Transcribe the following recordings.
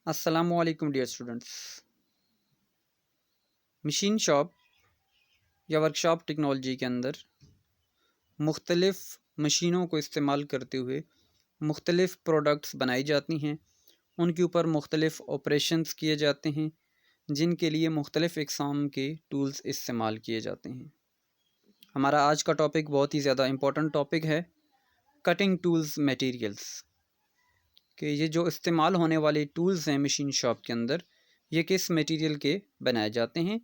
अस्सलामुअलैकुम dear students. Machine shop या workshop technology के अंदर मुख्तलिफ़ मशीनों को इस्तेमाल करते हुए मुख्तलिफ़ प्रोडक्ट्स बनाई जाती हैं। उनके ऊपर मुख्तलिफ़ ऑपरेशंस किए जाते हैं जिनके लिए मुख्तलिफ़ इक़साम के टूल्स इस्तेमाल किए जाते हैं। हमारा आज का टॉपिक बहुत ही ज़्यादा इम्पोर्टेंट टॉपिक है, कटिंग टूल्स मटेरियल्स। कि ये जो इस्तेमाल होने वाले टूल्स हैं मशीन शॉप के अंदर, ये किस मटेरियल के बनाए जाते हैं,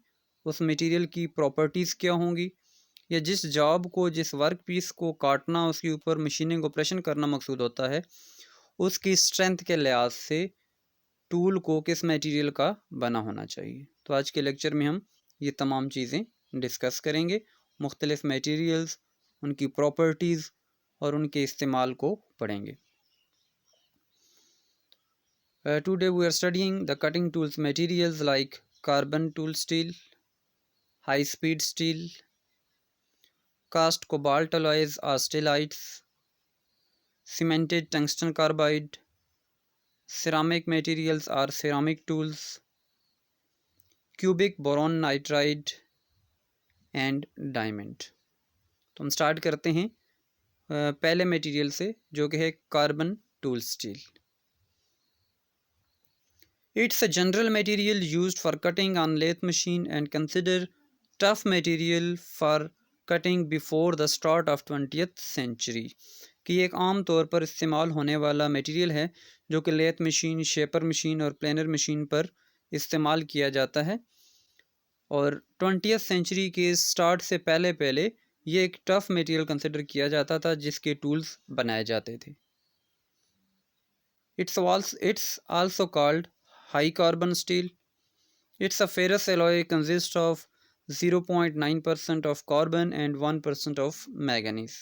उस मटेरियल की प्रॉपर्टीज़ क्या होंगी, या जिस जॉब को, जिस वर्क पीस को काटना, उसके ऊपर मशीनिंग ऑपरेशन करना मकसूद होता है, उसकी स्ट्रेंथ के लिहाज से टूल को किस मटेरियल का बना होना चाहिए। तो आज के लेक्चर में हम ये तमाम चीज़ें डिस्कस करेंगे, मुख्तलिफ़ मटेरियल्स, उनकी प्रॉपर्टीज़ और उनके इस्तेमाल को पढ़ेंगे। Today we are studying the cutting tools materials like carbon tool steel, high speed steel, cast cobalt alloys or stellites, cemented tungsten carbide, ceramic materials or ceramic tools, cubic boron nitride and diamond। तो हम start करते हैं पहले material से, जो कि है carbon tool steel. It's a general material used for cutting on lathe machine and considered tough material for cutting before the start of 20th century। कि एक आम तौर पर इस्तेमाल होने वाला मटेरियल है जो कि लेथ मशीन, शेपर मशीन और प्लेनर मशीन पर इस्तेमाल किया जाता है, और 20th सेंचुरी के स्टार्ट से पहले पहले ये एक टफ मटेरियल कंसिडर किया जाता था जिसके टूल्स बनाए जाते थे। It's also called high carbon steel. It's a ferrous alloy consists of 0.9% of carbon and 1% of manganese।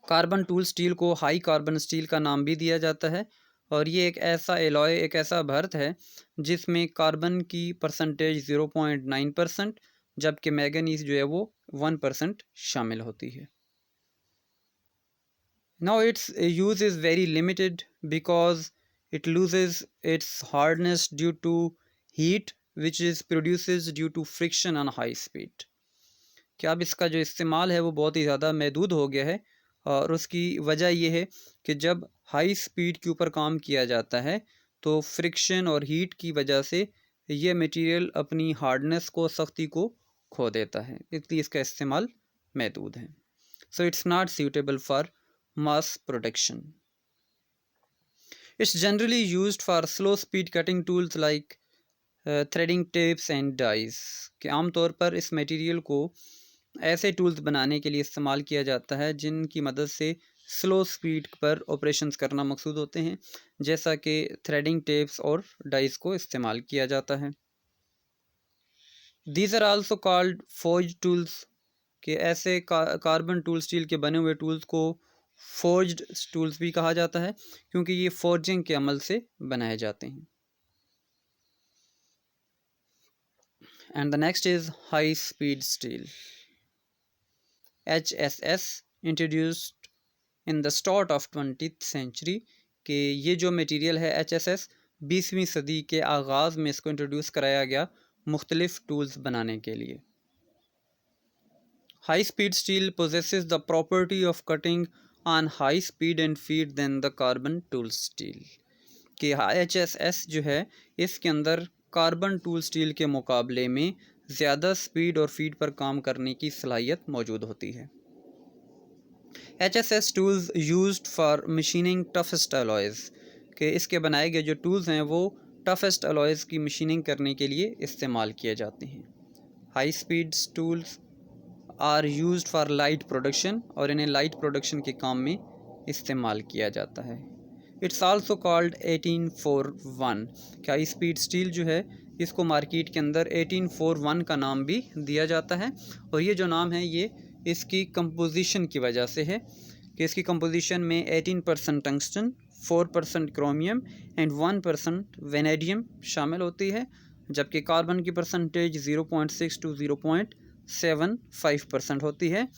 Carbon tool steel को हाई कार्बन स्टील का नाम भी दिया जाता है, और ये एक ऐसा एलॉय, एक ऐसा भरत है जिसमें कार्बन की परसेंटेज 0.9%, जबकि मैंगनीज जो है वो 1% शामिल होती है। Now its use is very limited because it loses its hardness due to heat which is produces due to friction on high speed। कि अब इसका जो इस्तेमाल है वो बहुत ही ज़्यादा महदूद हो गया है, और उसकी वजह ये है कि जब हाई स्पीड के ऊपर काम किया जाता है तो फ्रिक्शन और हीट की वजह से ये मटेरियल अपनी हार्डनेस को, सख्ती को खो देता है, इसलिए इसका इस्तेमाल महदूद है। So it's not suitable for mass production। It's generally used for slow speed cutting tools like threading tapes and dies। कि आमतौर पर इस मटेरियल को ऐसे टूल्स बनाने के लिए इस्तेमाल किया जाता है जिनकी मदद से स्लो स्पीड पर ऑपरेशंस करना मकसूद होते हैं, जैसा कि थ्रेडिंग टेप्स और डाइस को इस्तेमाल किया जाता है। These are also called forged tools। कि ऐसे कार्बन टूल स्टील के बने हुए टूल्स को फोर्ज्ड टूल्स भी कहा जाता है, क्योंकि ये फोर्जिंग के अमल से बनाए जाते हैं। And the next is high speed steel, HSS, introduced in the start of 20th century. कि ये जो मटेरियल है HSS, 20वीं सदी के आगाज़ में इसको इंट्रोड्यूस कराया गया मुख्तलिफ टूल्स बनाने के लिए। High speed steel possesses the property of cutting on high speed and feed than the carbon tool steel। कि HSS जो है इसके अंदर कार्बन टूल स्टील के मुकाबले में ज़्यादा स्पीड और फीड पर काम करने की सलाहियत मौजूद होती है। HSS tools used for machining toughest alloys. कि इसके बनाए गए जो टूल्स हैं वो टफेस्ट अलॉयज़ की मशीनिंग करने के लिए इस्तेमाल किए जाते हैं। High speed tools are used for light production, और इन्हें लाइट प्रोडक्शन के काम में इस्तेमाल किया जाता है। It's also called 1841। क्या हाई स्पीड स्टील जो है इसको मार्केट के अंदर 1841 का नाम भी दिया जाता है, और ये जो नाम है ये इसकी कंपोजिशन की वजह से है कि इसकी कंपोजिशन में 18% टंगस्टन, 4% क्रोमियम एंड 1% वेनेडियम शामिल होती है, जबकि कार्बन की परसेंटेज 0.6 to 0.75% होती है।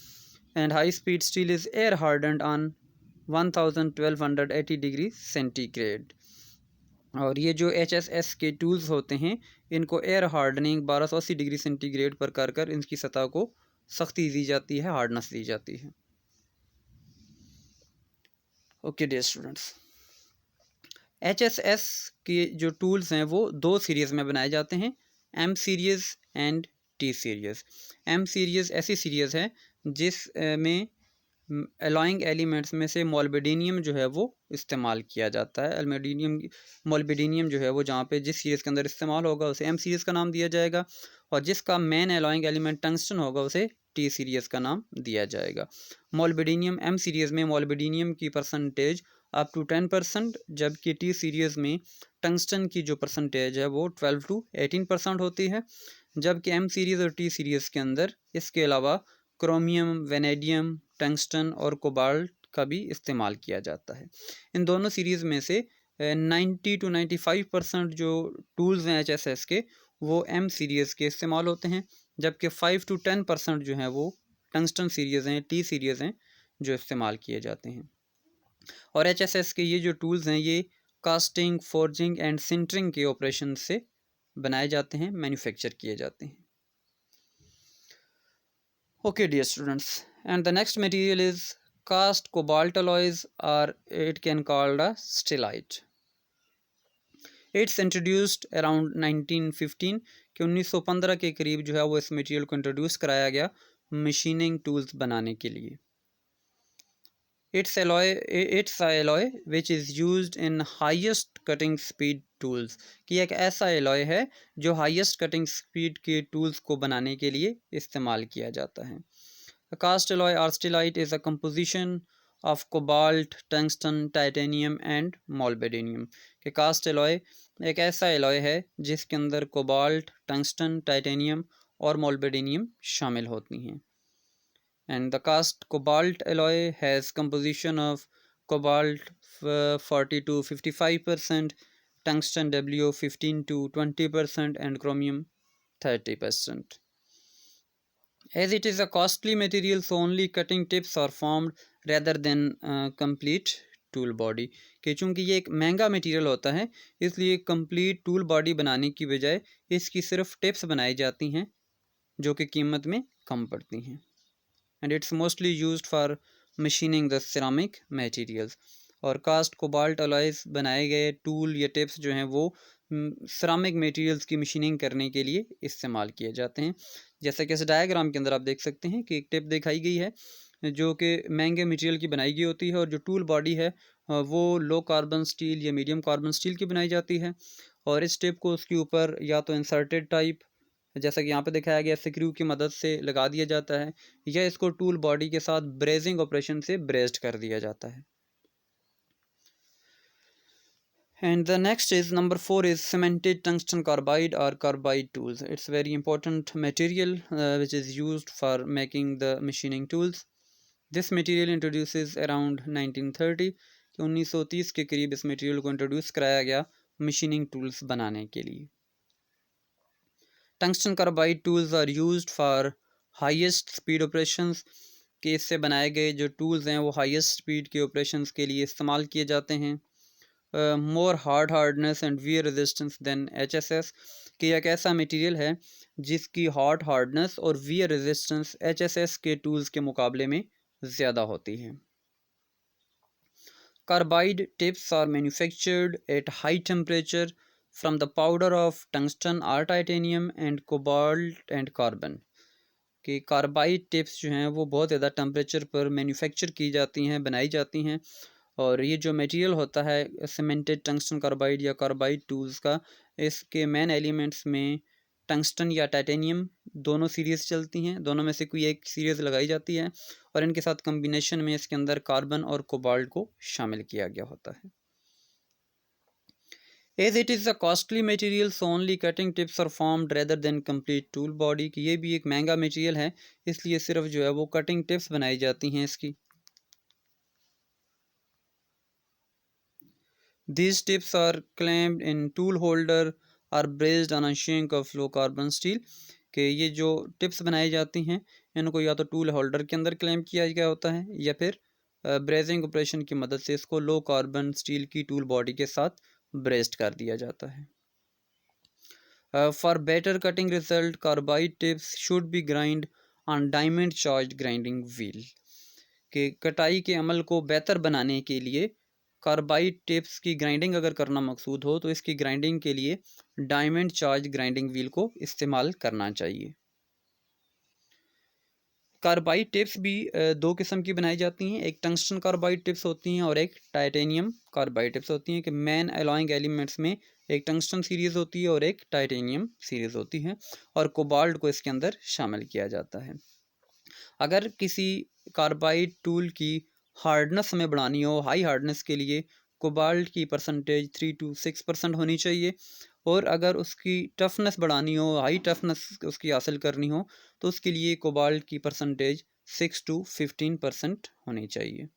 And high speed steel is air hardened on 1280 degree centigrade. और ये जो HSS के टूल्स होते हैं इनको एयर हार्डनिंग 1280 डिग्री सेंटीग्रेड पर कर इनकी सतह को सख्ती दी जाती है, हार्डनेस दी जाती है। ओके डियर स्टूडेंट्स, HSS के जो टूल्स हैं वो दो सीरीज़ में बनाए जाते हैं, M series and T series. M series ऐसी सीरीज़ है जिस में अलॉइंग एलिमेंट्स में से मोल्बिडिनियम जो है वो इस्तेमाल किया जाता है। मोल्बिडिनियम जो है वो जहाँ पे जिस सीरीज़ के अंदर इस्तेमाल होगा उसे M सीरीज़ का नाम दिया जाएगा, और जिसका मेन अलॉइंग एलिमेंट टंगस्टन होगा उसे T सीरीज़ का नाम दिया जाएगा। मोल्बिडिनियम M सीरीज़ में मोल्बिडिनियम की परसेंटेज अप टू 10%, जबकि T सीरीज़ में टंगस्टन की जो परसेंटेज है वो 12 to 18% होती है। जबकि M सीरीज़ और T सीरीज़ के अंदर इसके अलावा क्रोमियम, वेनेडियम, टंगस्टन और कोबाल्ट का भी इस्तेमाल किया जाता है। इन दोनों सीरीज़ में से 90 to 95% जो टूल्स हैं HSS के वो M सीरीज़ के इस्तेमाल होते हैं, जबकि 5 to 10% जो हैं वो टंगस्टन सीरीज़ हैं, T सीरीज़ हैं जो इस्तेमाल किए जाते हैं। और HSS के ये जो टूल्स हैं ये कास्टिंग, फोर्जिंग एंड सिंटरिंग के ऑपरेशन से बनाए जाते हैं, मैन्युफैक्चर किए जाते हैं। Okay dear students, and the next material is cast cobalt alloys, or it can called a stellite. It's introduced around 1915 कि 1915 के करीब जो है वो इस मटेरियल को इंट्रोड्यूस कराया गया मशीनिंग टूल्स बनाने के लिए। It's alloy which is used in highest cutting speed tools, कि एक ऐसा एलॉय है जो हाईएस्ट कटिंग स्पीड के टूल्स को बनाने के लिए इस्तेमाल किया जाता है। A cast alloy or stellite is a composition of cobalt, tungsten, titanium and molybdenum। कि कास्ट एलॉय एक ऐसा एलॉय है जिसके अंदर कोबाल्ट, टंगस्टन, टाइटेनियम और मोल्बिडेनियम शामिल होती हैं। And the cast cobalt alloy has composition of cobalt 40 to 55%, tungsten W 15 to 20% and chromium 30%. As it is a costly material, so only cutting tips are formed rather than complete tool body. कि चूँकि ये एक महंगा material होता है इसलिए complete tool body बनाने की बजाय इसकी सिर्फ टिप्स बनाई जाती हैं जो कि कीमत में कम पड़ती हैं। And it's mostly used for machining the ceramic materials। और कास्ट कोबाल्ट अलॉयज बनाए गए टूल या टिप्स जो हैं वो सिरामिक मटेरियल्स की मशीनिंग करने के लिए इस्तेमाल किए जाते हैं। जैसे कि इस डायग्राम के अंदर आप देख सकते हैं कि एक टिप दिखाई गई है जो कि महंगे मटेरियल की बनाई गई होती है, और जो टूल बॉडी है वो लो कार्बन स्टील या मीडियम कार्बन स्टील की बनाई जाती है। और इस टिप को उसके ऊपर या तो इंसर्टेड टाइप, जैसा कि यहाँ पे दिखाया गया, स्क्रू की मदद से लगा दिया जाता है, या इसको टूल बॉडी के साथ ब्रेजिंग ऑपरेशन से ब्रेस्ड कर दिया जाता है। And the next is number 4 is cemented tungsten carbide or carbide tools. It's very important material which is used for making the machining tools. This material introduces around 1930 कि 1930 के करीब इस material को इंट्रोड्यूस कराया गया मशीनिंग टूल्स बनाने के लिए। Tungsten carbide tools are used for highest speed operations, कि इससे बनाए गए जो टूल्स हैं वो हाईएस्ट स्पीड के ऑपरेशंस के लिए इस्तेमाल किए जाते हैं। More hardness and wear resistance than HSS, कि एक ऐसा मटेरियल है जिसकी हार्डनेस और वियर रेजिस्टेंस HSS के टूल्स के मुकाबले में ज़्यादा होती है। Carbide tips are manufactured at high temperature from the powder of tungsten or titanium and cobalt and carbon। कि कार्बाइड टिप्स जो हैं वो बहुत ज़्यादा टेम्परेचर पर मैन्युफैक्चर की जाती हैं, बनाई जाती हैं। और ये जो मटेरियल होता है सीमेंटेड टंगस्टन कार्बाइड या कार्बाइड टूल्स का, इसके मेन एलिमेंट्स में टंगस्टन या टाइटेनियम दोनों सीरीज़ चलती हैं, दोनों में से कोई एक सीरीज़ लगाई जाती है, और इनके साथ कम्बिनेशन में इसके अंदर कार्बन और कोबाल्ट को शामिल किया गया होता है। As it is a costly material, so only cutting tips are formed rather than complete tool body। कि ये भी एक महंगा मटेरियल है इसलिए सिर्फ जो है वो कटिंग टिप्स बनाई जाती हैं इसकी। These tips are clamped in tool holder or braced on a shank of low carbon steel। कि ये जो टिप्स बनाई जाती हैं इनको या तो टूल होल्डर के अंदर क्लैम्प किया गया होता है या फिर ब्रेजिंग ऑपरेशन की मदद से इसको लो कार्बन स्टील की टूल बॉडी के साथ ब्रेस्ट कर दिया जाता है। For better cutting result carbide tips should be grind on diamond charge grinding wheel, कि कटाई के अमल को बेहतर बनाने के लिए कार्बाइड टिप्स की ग्राइंडिंग अगर करना मकसूद हो तो इसकी ग्राइंडिंग के लिए डायमंड चार्ज ग्राइंडिंग व्हील को इस्तेमाल करना चाहिए। कार्बाइड टिप्स भी दो किस्म की बनाई जाती हैं, एक टंगस्टन कार्बाइड टिप्स होती हैं और एक टाइटेनियम कार्बाइड टिप्स होती हैं, कि मेन अलॉइंग एलिमेंट्स में एक टंगस्टन सीरीज़ होती है और एक टाइटेनियम सीरीज़ होती है, और कोबाल्ट को इसके अंदर शामिल किया जाता है। अगर किसी कार्बाइड टूल की हार्डनेस हमें बढ़ानी हो, हाई हार्डनेस के लिए कोबाल्ट की परसेंटेज 3 to 6% होनी चाहिए, और अगर उसकी टफनेस बढ़ानी हो, हाई टफनेस उसकी हासिल करनी हो, तो उसके लिए कोबाल्ट की परसेंटेज 6 to 15% होनी चाहिए।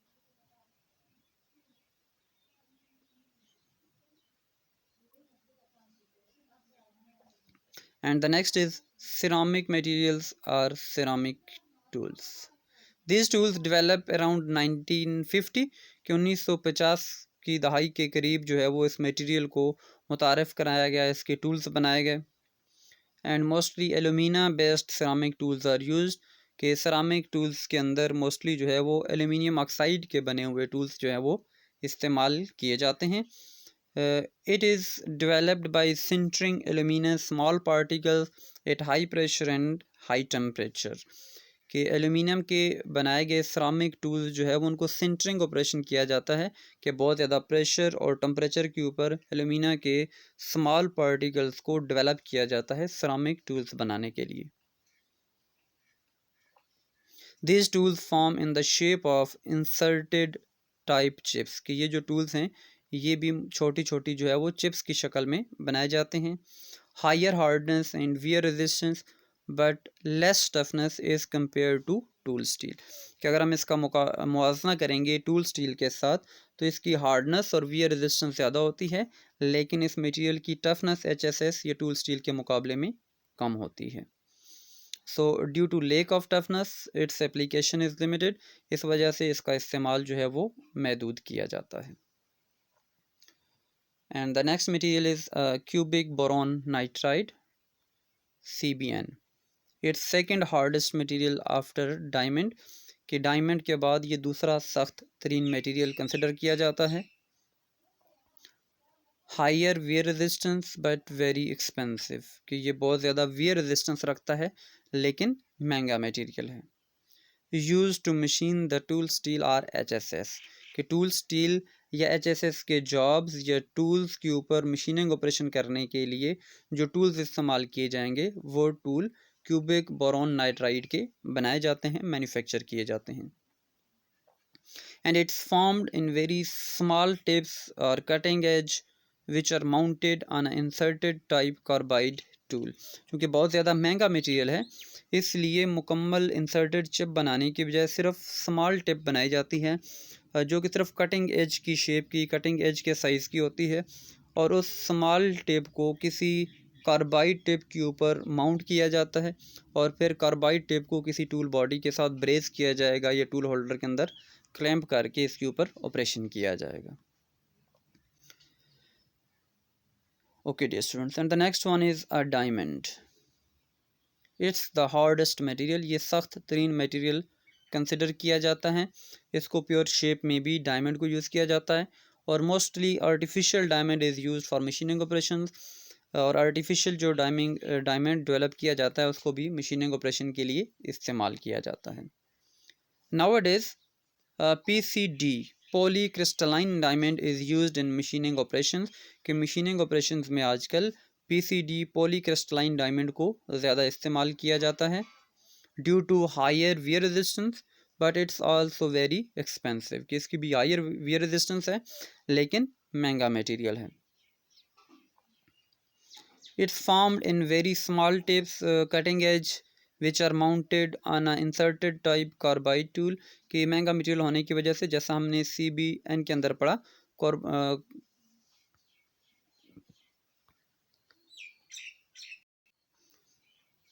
And the next is ceramic materials or ceramic tools. These tools develop around 1950 कि 1950 की दहाई के करीब जो है वो इस मटेरियल को मुतारफ़ कराया गया, इसके टूल्स बनाए गए। And mostly alumina based ceramic tools are used, के सेरामिक टूल्स के अंदर मोस्टली जो है वो एल्यूमिनियम ऑक्साइड के बने हुए टूल्स जो है वो इस्तेमाल किए जाते हैं। It is developed by sintering aluminium small particles at high pressure and high temperature, कि एल्यूमिनियम के बनाए गए सेरामिक टूल्स जो है वो उनको सिंटरिंग ऑपरेशन किया जाता है, कि बहुत ज़्यादा प्रेशर और टेम्परेचर के ऊपर एल्यूमिना के स्मॉल पार्टिकल्स को डेवलप किया जाता है सेरामिक टूल्स बनाने के लिए। These tools form in the shape of inserted type chips, कि ये जो टूल्स हैं ये भी छोटी छोटी जो है वो चिप्स की शक्ल में बनाए जाते हैं। Higher hardness and wear resistance but less toughness is compare to tool steel, कि अगर हम इसका मुआवजा करेंगे टूल स्टील के साथ तो इसकी हार्डनेस और वियर रेजिस्टेंस ज़्यादा होती है, लेकिन इस मटेरियल की टफनेस HSS ये टूल स्टील के मुकाबले में कम होती है। So due to lack of toughness its application is limited, इस वजह से इसका इस्तेमाल जो है वो महदूद किया जाता है। And the next material is cubic boron nitride CBN, it's second hardest material after diamond, कि डायमंड के बाद ये दूसरा सख्त तरीन मटेरियल कंसिडर किया जाता है। Higher wear resistance but very expensive, कि ये बहुत ज़्यादा वियर रेजिस्टेंस रखता है लेकिन महंगा मटेरियल है। Use to machine the tool steel or HSS, कि टूल स्टील या HSS के जॉब्स या टूल्स के ऊपर मशीनिंग ऑपरेशन करने के लिए जो टूल्स इस्तेमाल किए जाएंगे वो टूल क्यूबिक बोरॉन नाइट्राइड के बनाए जाते हैं, मैन्युफैक्चर किए जाते हैं। And it's formed in very small tips और cutting edge which are mounted on inserted type carbide tool, क्योंकि बहुत ज़्यादा महंगा मटेरियल है इसलिए मुकम्मल इंसर्टेड चिप बनाने की बजाय सिर्फ स्मॉल टिप बनाई जाती है, जो कि सिर्फ कटिंग एज की शेप की, कटिंग एज के साइज़ की होती है, और उस स्मॉल टिप को किसी कार्बाइड टिप के ऊपर माउंट किया जाता है और फिर कार्बाइड टिप को किसी टूल बॉडी के साथ ब्रेस किया जाएगा या टूल होल्डर के अंदर क्लैंप करके इसके ऊपर ऑपरेशन किया जाएगा। Okay dear students, and the next one is a diamond. It's the hardest material, ये सख्त तरीन मटेरियल कंसिडर किया जाता है, इसको प्योर शेप में भी डायमंड को यूज़ किया जाता है, और mostly artificial diamond is use for machining operation, और आर्टिफिशियल जो डायमंड डेवलप किया जाता है उसको भी मशीनिंग ऑपरेशन के लिए इस्तेमाल किया जाता है। Nowadays PCD polycrystalline diamond is used in machining operations, के मशीनिंग ऑपरेशंस में आजकल PCD पॉलीक्रिस्टलाइन डायमंड को ज़्यादा इस्तेमाल किया जाता है due to higher wear resistance but it's also very expensive, कि इसकी भी हायर वियर रेजिस्टेंस है लेकिन महंगा मटेरियल है। It's formed in very small tips cutting edge which are mounted on inserted type carbide tool, कि महंगा मटेरियल होने की वजह से जैसा हमने CBN के अंदर पढ़ा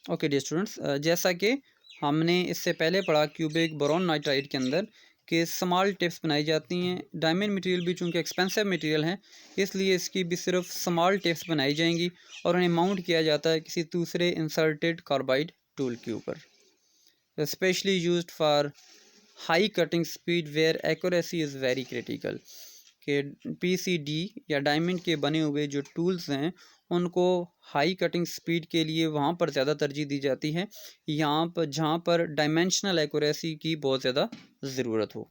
ओके डियर स्टूडेंट्स, जैसा कि हमने इससे पहले पढ़ा क्यूबिक बोरॉन नाइट्राइड के अंदर कि स्मॉल टिप्स बनाई जाती हैं। डायमंड मटेरियल भी चूँकि एक्सपेंसिव मटेरियल है, इसलिए इसकी भी सिर्फ स्मॉल टिप्स बनाई जाएंगी और उन्हें माउंट किया जाता है किसी दूसरे इंसर्टेड कार्बाइड टूल के ऊपर। Specially used for high cutting speed where accuracy is very critical. कि पीसीडी या डायमंड के बने हुए जो टूल्स हैं उनको हाई कटिंग स्पीड के लिए वहाँ पर ज़्यादा तरजीह दी जाती है, यहाँ पर जहाँ पर डायमेंशनल एक्यूरेसी की बहुत ज़्यादा ज़रूरत हो।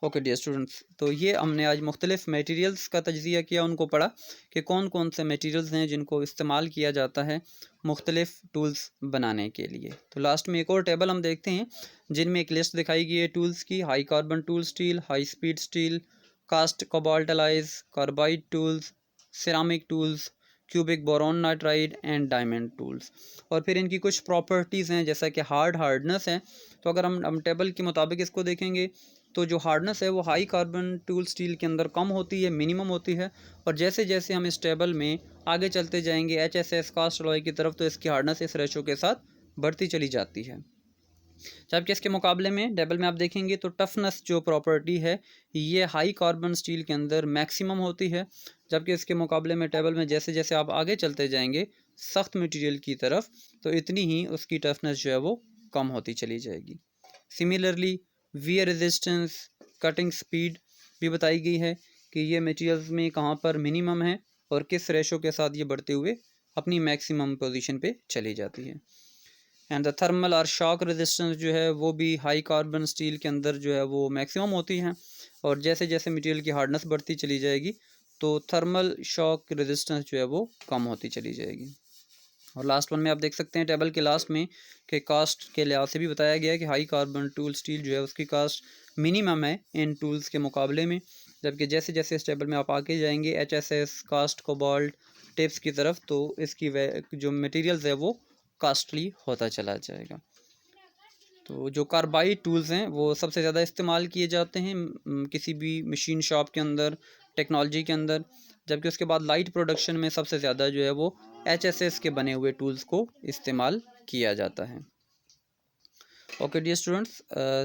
ओके डियर स्टूडेंट्स, तो ये हमने आज मुख्तलिफ मटेरियल्स का तज्ज़िया किया, उनको पढ़ा कि कौन कौन से मटेरियल्स हैं जिनको इस्तेमाल किया जाता है मुख्तलिफ टूल्स बनाने के लिए। तो लास्ट में एक और टेबल हम देखते हैं जिनमें एक लिस्ट दिखाई गई है टूल्स की। High carbon tool steel, high speed steel, cast cobalt alloys, carbide tools, ceramic tools, cubic boron nitride and diamond tools. और फिर इनकी कुछ प्रॉपर्टीज़ हैं जैसा कि हार्डनेस है। तो अगर हम टेबल के मुताबिक इसको देखेंगे तो जो हार्डनेस है वो हाई कार्बन टूल स्टील के अंदर कम होती है, मिनिमम होती है। और जैसे जैसे हम इस टेबल में आगे चलते जाएंगे HSS कास्ट अलॉय की तरफ, तो इसकी हार्डनेस इस रेशो के साथ बढ़ती चली जाती है। जबकि इसके मुकाबले में टेबल में आप देखेंगे तो टफनेस जो प्रॉपर्टी है ये हाई कार्बन स्टील के अंदर मैक्सिमम होती है, जबकि इसके मुकाबले में टेबल में जैसे जैसे आप आगे चलते जाएंगे सख्त मटेरियल की तरफ, तो इतनी ही उसकी टफनेस जो है वो कम होती चली जाएगी। Similarly wear resistance, cutting speed भी बताई गई है कि ये मटेरियल्स में कहाँ पर मिनिमम है और किस रेशो के साथ ये बढ़ते हुए अपनी मैक्सिमम पोजीशन पे चली जाती है। एंड द थर्मल और शॉक रेजिस्टेंस जो है वो भी हाई कार्बन स्टील के अंदर जो है वो मैक्सिमम होती है, और जैसे जैसे मटेरियल की हार्डनेस बढ़ती चली जाएगी तो थर्मल शॉक रेजिस्टेंस जो है वो कम होती चली जाएगी। और लास्ट वन में आप देख सकते हैं टेबल के लास्ट में कि कास्ट के लिहाज से भी बताया गया है कि हाई कार्बन टूल स्टील जो है उसकी कास्ट मिनिमम है इन टूल्स के मुकाबले में, जबकि जैसे जैसे इस टेबल में आप आगे जाएंगे HSS, कास्ट, कोबाल्ट, टिप्स की तरफ, तो इसकी जो मटेरियल्स है वो कास्टली होता चला जाएगा। तो जो कार्बाइड टूल्स हैं वो सबसे ज़्यादा इस्तेमाल किए जाते हैं किसी भी मशीन शॉप के अंदर, टेक्नोलॉजी के अंदर, जबकि उसके बाद लाइट प्रोडक्शन में सबसे ज़्यादा जो है वो HSS के बने हुए टूल्स को इस्तेमाल किया जाता है। ओके डियर स्टूडेंट्स,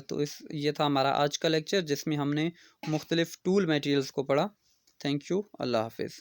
तो ये था हमारा आज का लेक्चर जिसमें हमने मुख्तलिफ़ टूल मटेरियल्स को पढ़ा। थैंक यू, अल्लाह हाफिज़।